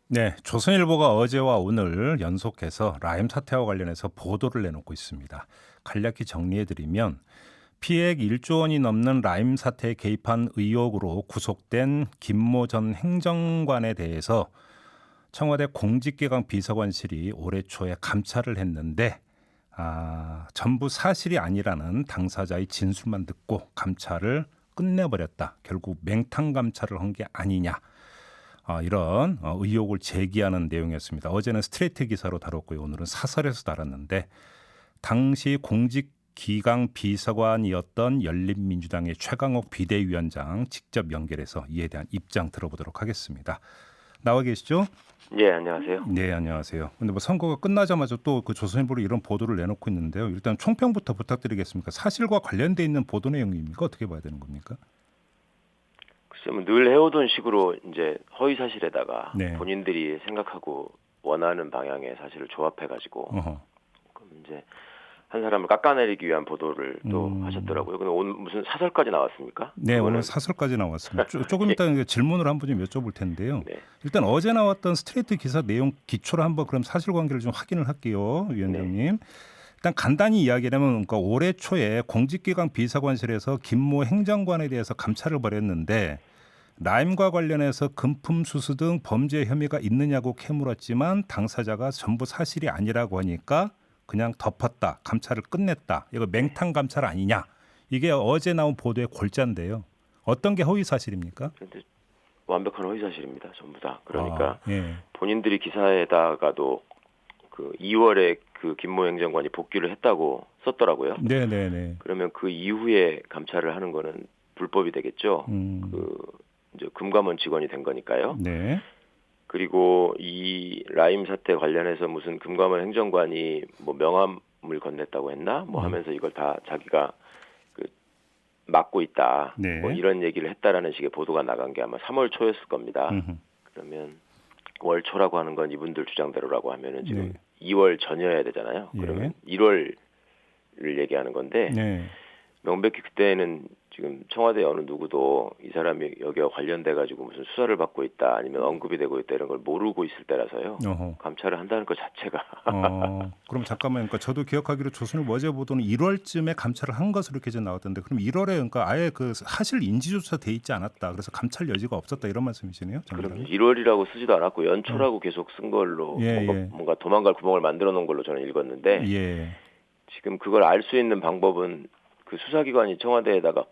네, 조선일보가 어제와 오늘 연속해서 라임 사태와 관련해서 보도를 내놓고 있습니다. 간략히 정리해드리면 피해액 1조 원이 넘는 라임 사태에 개입한 의혹으로 구속된 김모 전 행정관에 대해서 청와대 공직기강 비서관실이 올해 초에 감찰을 했는데 전부 사실이 아니라는 당사자의 진술만 듣고 감찰을 끝내버렸다. 결국 맹탕 감찰을 한 게 아니냐. 이런 의혹을 제기하는 내용이었습니다. 어제는 스트레이트 기사로 다뤘고요. 오늘은 사설에서 다뤘는데 당시 공직기강 비서관이었던 열린민주당의 최강욱 비대위원장 직접 연결해서 이에 대한 입장 들어보도록 하겠습니다. 나와 계시죠? 예, 안녕하세요. 네, 안녕하세요. 근데 뭐 선거가 끝나자마자 또 그 조선일보로 이런 보도를 내놓고 있는데요. 일단 총평부터 부탁드리겠습니다. 사실과 관련돼 있는 보도 내용입니까? 어떻게 봐야 되는 겁니까? 글쎄, 늘 해오던 식으로 이제 허위 사실에다가 네. 본인들이 생각하고 원하는 방향의 사실을 조합해가지고 어허. 그럼 이제 한 사람을 깎아내리기 위한 보도를 또 하셨더라고요. 근데 오늘 무슨 사설까지 나왔습니까? 네, 오늘 그거는 사설까지 나왔습니다. 조금 이따 질문을 한번 좀 여쭤볼 텐데요. 네, 일단 어제 나왔던 스트레이트 기사 내용 기초로 한번 그럼 사실관계를 좀 확인을 할게요, 위원장님. 일단 간단히 이야기하면 그러니까 올해 초에 공직기강 비서관실에서 김모 행정관에 대해서 감찰을 벌였는데 라임과 관련해서 금품 수수 등 범죄 혐의가 있느냐고 캐물었지만 당사자가 전부 사실이 아니라고 하니까 그냥 덮었다, 감찰을 끝냈다. 이거 맹탕 감찰 아니냐? 이게 어제 나온 보도의 골자인데요. 어떤 게 허위 사실입니까? 근데 완벽한 허위 사실입니다. 전부 다. 그러니까 예. 본인들이 기사에다가도 그 2월에 그 김모 행정관이 복귀를 했다고 썼더라고요. 네네네. 그러면 그 이후에 감찰을 하는 거는 불법이 되겠죠. 그 이제 금감원 직원이 된 거니까요. 네. 그리고 이 라임 사태 관련해서 무슨 금감원 행정관이 뭐 명함을 건넸다고 했나? 뭐 하면서 이걸 다 자기가 그 맡고 있다. 네. 뭐 이런 얘기를 했다라는 식의 보도가 나간 게 아마 3월 초였을 겁니다. 그러면 월 초라고 하는 건 이분들 주장대로라고 하면은 지금 네. 2월 전이어야 되잖아요. 예. 그러면 1월을 얘기하는 건데 네. 명백히 그때는 지금 청와대 어느 누구도 이 사람이 여기와 관련돼 가지고 무슨 수사를 받고 있다 아니면 언급이 되고 있다 이런 걸 모르고 있을 때라서요. 어허. 감찰을 한다는 것 자체가 그럼 잠깐만, 그러니까 저도 기억하기로 조선일보 어제 보도는 1월쯤에 감찰을 한 것으로 이렇게 나왔던데, 그럼 1월에 그러니까 아예 그 사실 인지조차 돼 있지 않았다. 그래서 감찰 여지가 없었다 이런 말씀이시네요. 그럼 1월이라고 쓰지도 않았고 연초라고 계속 쓴 걸로 예, 뭔가 도망갈 구멍을 만들어 놓은 걸로 저는 읽었는데 예. 지금 그걸 알 수 있는 방법은 그 수사기관이 청와대에다가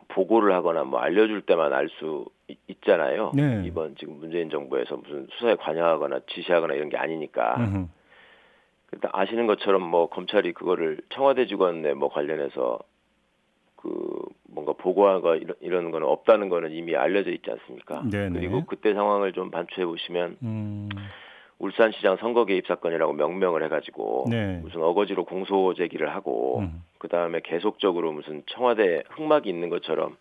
보고를 하거나 뭐 알려줄 때만 알 수 있잖아요. 네. 이번 지금 문재인 정부에서 무슨 수사에 관여하거나 지시하거나 이런 게 아니니까. 일단 아시는 것처럼 뭐 검찰이 그거를 청와대 직원에 뭐 관련해서 그 뭔가 보고하거 이런 거는 없다는 거는 이미 알려져 있지 않습니까? 네네. 그리고 그때 상황을 좀 반추해 보시면 울산시장 선거 개입 사건이라고 명명을 해가지고 네. 무슨 어거지로 공소 제기를 하고 그 다음에 계속적으로 무슨 청와대 흑막이 있는 것처럼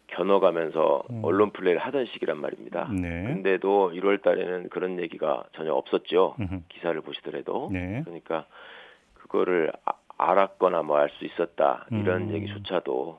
겨눠가면서 언론 플레이를 하던 시기란 말입니다. 네. 근데도 1월 달에는 그런 얘기가 전혀 없었죠. 기사를 보시더라도. 네. 그러니까 그거를 알았거나 뭐 알 수 있었다 이런 얘기조차도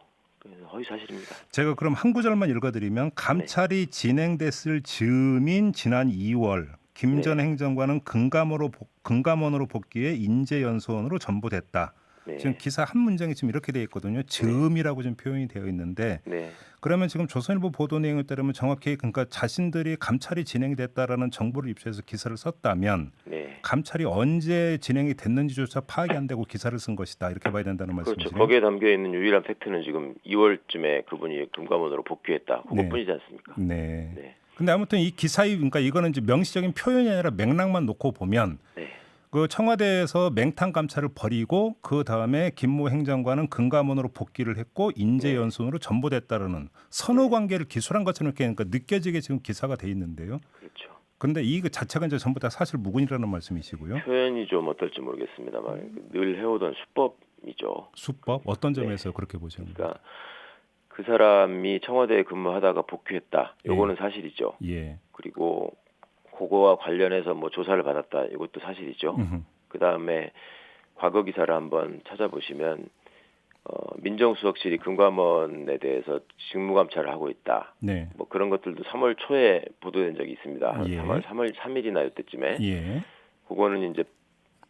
허위 사실입니다. 제가 그럼 한 구절만 읽어드리면 감찰이 진행됐을 즈음인 지난 2월 김 전 행정관은 금감원으로 복귀해 인재연수원으로 전보됐다. 네. 지금 기사 한 문장이 지금 이렇게 되어 있거든요. 즈음이라고 지금 표현이 되어 있는데 네. 그러면 지금 조선일보 보도 내용에 따르면 정확히 그러니까 자신들이 감찰이 진행됐다라는 정보를 입수해서 기사를 썼다면 네. 감찰이 언제 진행이 됐는지조차 파악이 안 되고 기사를 쓴 것이다. 이렇게 봐야 된다는 그렇죠. 말씀이시네요. 거기에 담겨 있는 유일한 팩트는 지금 2월쯤에 그분이 금감원으로 복귀했다. 그것뿐이지 않습니까? 네. 네. 근데 아무튼 이 기사의 그러니까 이거는 이제 명시적인 표현이 아니라 맥락만 놓고 보면 네. 그 청와대에서 맹탕 감찰을 벌이고 그 다음에 김모 행정관은 금감원으로 복귀를 했고 인재연수원으로 전보됐다라는 선후 관계를 기술한 것처럼 이렇게 그러니까 느껴지게 지금 기사가 돼 있는데요. 그렇죠. 그런데 이 자체가 이제 전부 다 사실 무근이라는 말씀이시고요. 표현이 좀 어떨지 모르겠습니다만 늘 해오던 수법이죠. 수법 어떤 점에서 그렇게 보시는 거예요? 그러니까 그 사람이 청와대에 근무하다가 복귀했다. 요거는 사실이죠. 예. 그리고 그거와 관련해서 뭐 조사를 받았다. 이것도 사실이죠. 그 다음에 과거 기사를 한번 찾아보시면 민정수석실이 금감원에 대해서 직무 감찰을 하고 있다. 네. 뭐 그런 것들도 3월 초에 보도된 적이 있습니다. 예. 3월 3일이나 이때쯤에. 예. 그거는 이제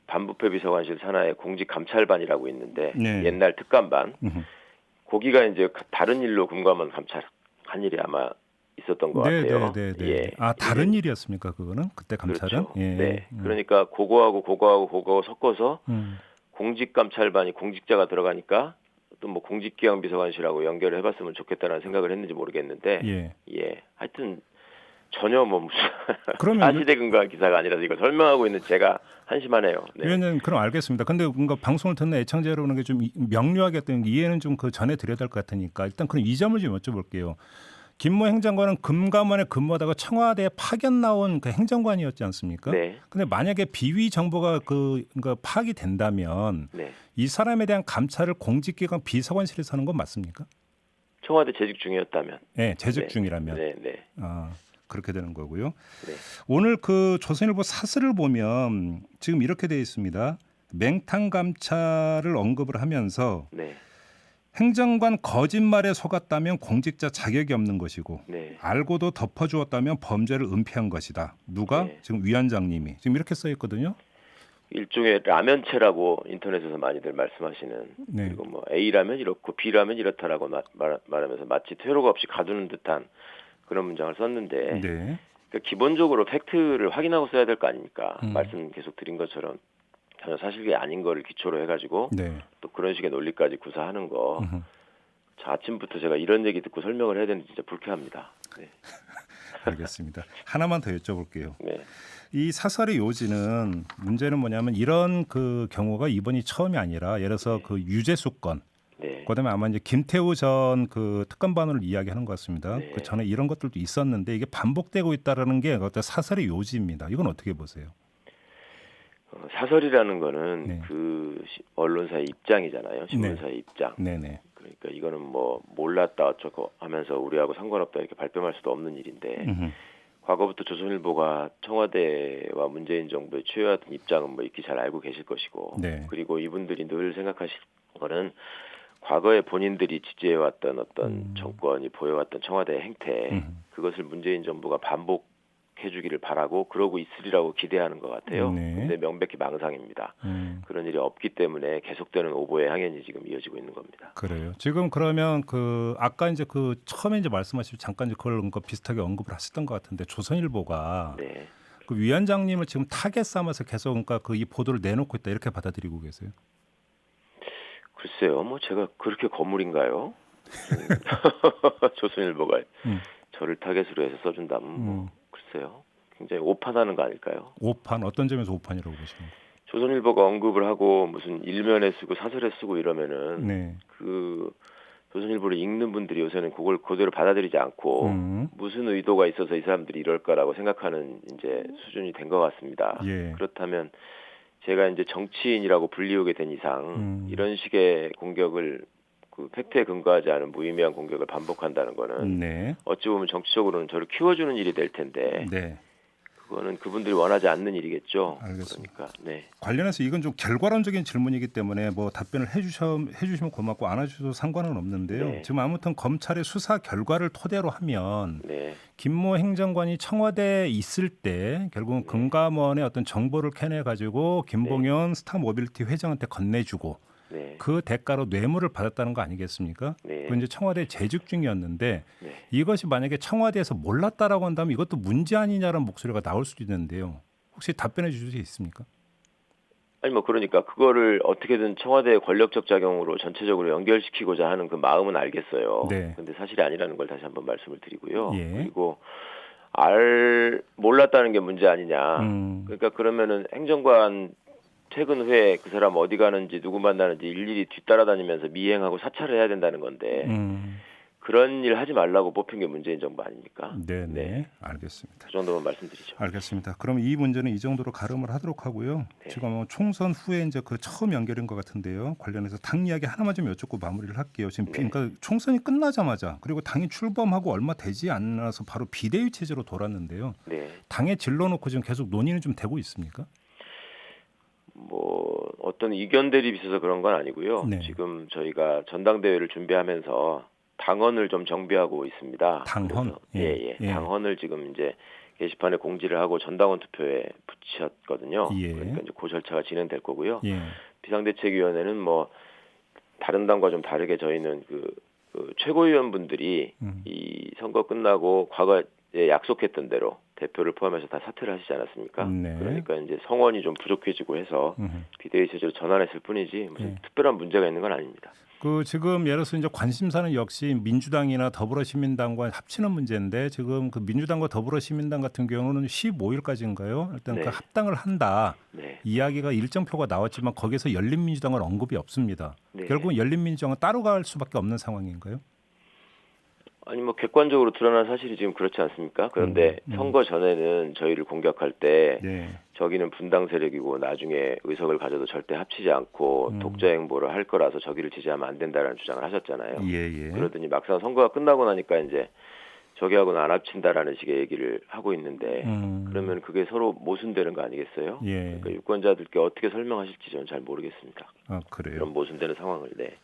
반부패 비서관실 산하의 공직감찰반이라고 있는데 네. 옛날 특감반. 음흠. 거기가 이제 다른 일로 금감원 감찰한 일이 아마 있었던 것 같아요. 네. 예. 다른 일이었습니까? 그거는 그때 감찰은? 그렇죠. 예. 네. 그러니까 그거하고 섞어서 음. 공직감찰반이 공직자가 들어가니까 또 뭐 공직기강비서관실하고 연결을 해봤으면 좋겠다는 생각을 했는지 모르겠는데 예. 하여튼 전혀 뭐 무슨 그러면 사실에 근거한 기사가 아니라서 이걸 설명하고 있는 제가 한심하네요. 네. 위원님 그럼 알겠습니다. 근데 뭔가 방송을 듣는 애청자 여러분에게 좀 명료하게 어떤 이해는 좀 그 전해 드려야 될 것 같으니까 일단 그럼 이 점을 좀 여쭤볼게요. 김모 행정관은 금감원에 근무하다가 청와대에 파견 나온 그 행정관이었지 않습니까? 네. 근데 만약에 비위 정보가 그러니까 파악이 된다면 네. 이 사람에 대한 감찰을 공직기관 비서관실에서 하는 건 맞습니까? 청와대 재직 중이었다면. 네, 재직 네. 중이라면. 네. 아, 그렇게 되는 거고요. 네. 오늘 그 조선일보 사설을 보면 지금 이렇게 되어 있습니다. 맹탕 감찰을 언급을 하면서 네. 행정관 거짓말에 속았다면 공직자 자격이 없는 것이고 네. 알고도 덮어주었다면 범죄를 은폐한 것이다. 누가? 네. 지금 위원장님이 지금 이렇게 써 있거든요. 일종의 라면체라고 인터넷에서 많이들 말씀하시는 네. 그리고 뭐 A라면 이렇고 B라면 이렇다라고 말하면서 마치 퇴로가 없이 가두는 듯한 그런 문장을 썼는데 네. 그러니까 기본적으로 팩트를 확인하고 써야 될 거 아닙니까? 말씀 계속 드린 것처럼 전혀 사실이 아닌 거를 기초로 해가지고 네. 또 그런 식의 논리까지 구사하는 거. 자, 아침부터 제가 이런 얘기 듣고 설명을 해야 되는지 진짜 불쾌합니다. 네. 알겠습니다. 하나만 더 여쭤볼게요. 네. 이 사설의 요지는 문제는 뭐냐면 이런 그 경우가 이번이 처음이 아니라 예를 들어서 그 유재수 건 네. 그다음에 아마 이제 김태우 전 그 특검반을 이야기하는 것 같습니다. 네. 그 전에 이런 것들도 있었는데 이게 반복되고 있다라는 게 어떤 사설의 요지입니다. 이건 어떻게 보세요? 사설이라는 거는 네. 그 언론사의 입장이잖아요. 신문사의 입장. 네네. 그러니까 이거는 뭐 몰랐다 어쩌고 하면서 우리하고 상관없다 이렇게 발뺌할 수도 없는 일인데 과거부터 조선일보가 청와대와 문재인 정부에 취해왔던 입장은 뭐 익히 잘 알고 계실 것이고 네. 그리고 이분들이 늘 생각하실 거는 과거에 본인들이 지지해왔던 어떤 정권이 보여왔던 청와대의 행태 그것을 문재인 정부가 반복해주기를 바라고 그러고 있으리라고 기대하는 것 같아요. 네. 근데 명백히 망상입니다. 그런 일이 없기 때문에 계속되는 오보의 항연이 지금 이어지고 있는 겁니다. 그래요. 지금 그러면 그 아까 이제 그 처음에 이제 말씀하신 잠깐 이제 그걸 비슷하게 언급을 하셨던 것 같은데 조선일보가 네. 그 위원장님을 지금 타겟 삼아서 계속 그러니까 그 이 보도를 내놓고 있다 이렇게 받아들이고 계세요? 글쎄요, 뭐 제가 그렇게 거물인가요? 조선일보가 저를 타겟으로 해서 써준다면 뭐 글쎄요, 굉장히 오판하는 거 아닐까요? 오판 어떤 점에서 오판이라고 보시는 거예요? 조선일보가 언급을 하고 무슨 일면에 쓰고 사설에 쓰고 이러면은 네. 그 조선일보를 읽는 분들이 요새는 그걸 그대로 받아들이지 않고 무슨 의도가 있어서 이 사람들이 이럴까라고 생각하는 이제 수준이 된 것 같습니다. 예. 그렇다면 제가 이제 정치인이라고 불리우게 된 이상 이런 식의 공격을 그 팩트에 근거하지 않은 무의미한 공격을 반복한다는 거는 네. 어찌 보면 정치적으로는 저를 키워주는 일이 될 텐데 네. 그거는 그분들이 원하지 않는 일이겠죠. 알겠습니다. 그러니까 네. 관련해서 이건 좀 결과론적인 질문이기 때문에 뭐 답변을 해주시면 고맙고 안 해주셔도 상관은 없는데요. 네. 지금 아무튼 검찰의 수사 결과를 토대로 하면 네. 김모 행정관이 청와대에 있을 때 결국은 금감원의 어떤 정보를 캐내 가지고 김봉현 스타모빌리티 회장한테 건네주고 네. 그 대가로 뇌물을 받았다는 거 아니겠습니까? 네. 그 이제 청와대 재직 중이었는데 네. 이것이 만약에 청와대에서 몰랐다라고 한다면 이것도 문제 아니냐라는 목소리가 나올 수도 있는데요. 혹시 답변해 주실 수 있습니까? 아니 뭐 그러니까 그거를 어떻게든 청와대의 권력적 작용으로 전체적으로 연결시키고자 하는 그 마음은 알겠어요. 네. 근데 사실이 아니라는 걸 다시 한번 말씀을 드리고요. 예. 그리고 몰랐다는 게 문제 아니냐. 그러니까 그러면은 행정관 퇴근 후에 그 사람 어디 가는지 누구 만나는지 일일이 뒤따라다니면서 미행하고 사찰을 해야 된다는 건데 그런 일 하지 말라고 뽑힌 게 문재인 정부 아닙니까? 네, 알겠습니다. 그 정도만 말씀드리죠. 알겠습니다. 그럼 이 문제는 이 정도로 가름을 하도록 하고요. 네. 지금 총선 후에 이제 그 처음 연결인 것 같은데요. 관련해서 당 이야기 하나만 좀 여쭙고 마무리를 할게요. 지금 그러니까 총선이 끝나자마자 그리고 당이 출범하고 얼마 되지 않아서 바로 비대위 체제로 돌았는데요. 네. 당에 질러놓고 지금 계속 논의는 좀 되고 있습니까? 뭐 어떤 이견 대립이 있어서 그런 건 아니고요. 네. 지금 저희가 전당대회를 준비하면서 당헌을 좀 정비하고 있습니다. 당헌? 예. 당헌을 지금 이제 게시판에 공지를 하고 전당원 투표에 붙였거든요. 예. 그러니까 이제 그 절차가 진행될 거고요. 예. 비상대책위원회는 뭐 다른 당과 좀 다르게 저희는 그 최고위원분들이 이 선거 끝나고 과거에 약속했던 대로 대표를 포함해서 다 사퇴를 하시지 않았습니까? 네. 그러니까 이제 성원이 좀 부족해지고 해서 비대위 체제로 전환했을 뿐이지 무슨 예. 특별한 문제가 있는 건 아닙니다. 그 지금 예를 들어서 이제 관심사는 역시 민주당이나 더불어시민당과 합치는 문제인데 지금 그 민주당과 더불어시민당 같은 경우는 15일까지인가요? 일단 네. 그 합당을 한다. 네. 이야기가 일정표가 나왔지만 거기서 열린민주당은 언급이 없습니다. 네. 결국은 열린민주당은 따로 갈 수밖에 없는 상황인가요? 아니 뭐 객관적으로 드러난 사실이 지금 그렇지 않습니까? 그런데 선거 전에는 저희를 공격할 때 네. 저기는 분당 세력이고 나중에 의석을 가져도 절대 합치지 않고 독자 행보를 할 거라서 저기를 지지하면 안 된다라는 주장을 하셨잖아요. 예. 그러더니 막상 선거가 끝나고 나니까 이제 저기하고는 안 합친다라는 식의 얘기를 하고 있는데 그러면 그게 서로 모순되는 거 아니겠어요? 예. 그러니까 유권자들께 어떻게 설명하실지 저는 잘 모르겠습니다. 아, 그래요. 그런 모순되는 상황을. 네.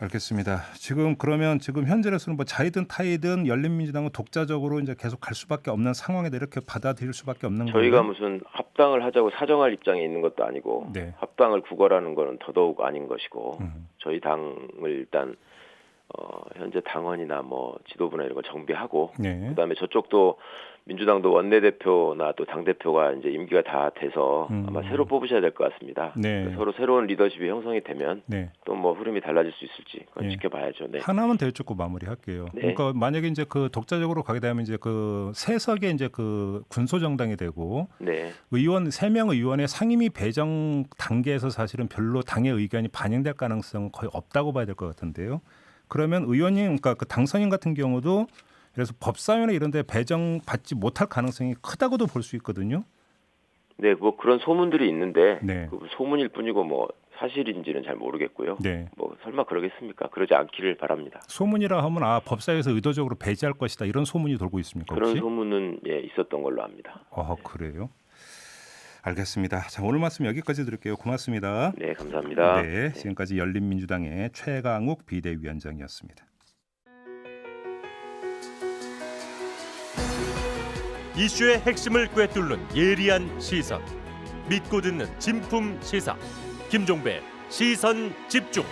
알겠습니다. 지금 그러면 지금 현재로서는 뭐 자이든 타이든 열린민주당은 독자적으로 이제 계속 갈 수밖에 없는 상황에 이렇게 받아들일 수밖에 없는 거예요. 저희가 무슨 합당을 하자고 사정할 입장에 있는 것도 아니고 네. 합당을 구걸하는 거는 더더욱 아닌 것이고 저희 당을 일단 현재 당원이나 뭐 지도부나 이런 거 정비하고 네. 그다음에 저쪽도 민주당도 원내대표나 또 당대표가 이제 임기가 다 돼서 아마 새로 뽑으셔야 될 것 같습니다. 네. 서로 새로운 리더십이 형성이 되면 네. 또 뭐 흐름이 달라질 수 있을지 그건 네. 지켜봐야죠. 네. 하나만 더 여쭙고 마무리할게요. 네. 그러니까 만약에 이제 그 독자적으로 가게 되면 이제 그 세석의 이제 그 군소 정당이 되고 네. 의원 3명 의원의 상임위 배정 단계에서 사실은 별로 당의 의견이 반영될 가능성은 거의 없다고 봐야 될 것 같은데요. 그러면 의원님, 그러니까 그 당선인 같은 경우도 그래서 법사위나 이런 데 배정받지 못할 가능성이 크다고도 볼 수 있거든요. 네, 뭐 그런 소문들이 있는데 네. 그 소문일 뿐이고 뭐 사실인지는 잘 모르겠고요. 네. 뭐 설마 그러겠습니까? 그러지 않기를 바랍니다. 소문이라 하면 법사위에서 의도적으로 배제할 것이다 이런 소문이 돌고 있습니까? 그런 혹시? 소문은 있었던 걸로 압니다. 그래요. 알겠습니다. 자, 오늘 말씀 여기까지 드릴게요. 고맙습니다. 네, 감사합니다. 네, 지금까지 열린민주당의 최강욱 비대위원장이었습니다. 이슈의 핵심을 꿰뚫는 예리한 시선, 믿고 듣는 진품 시사 김종배 시선 집중.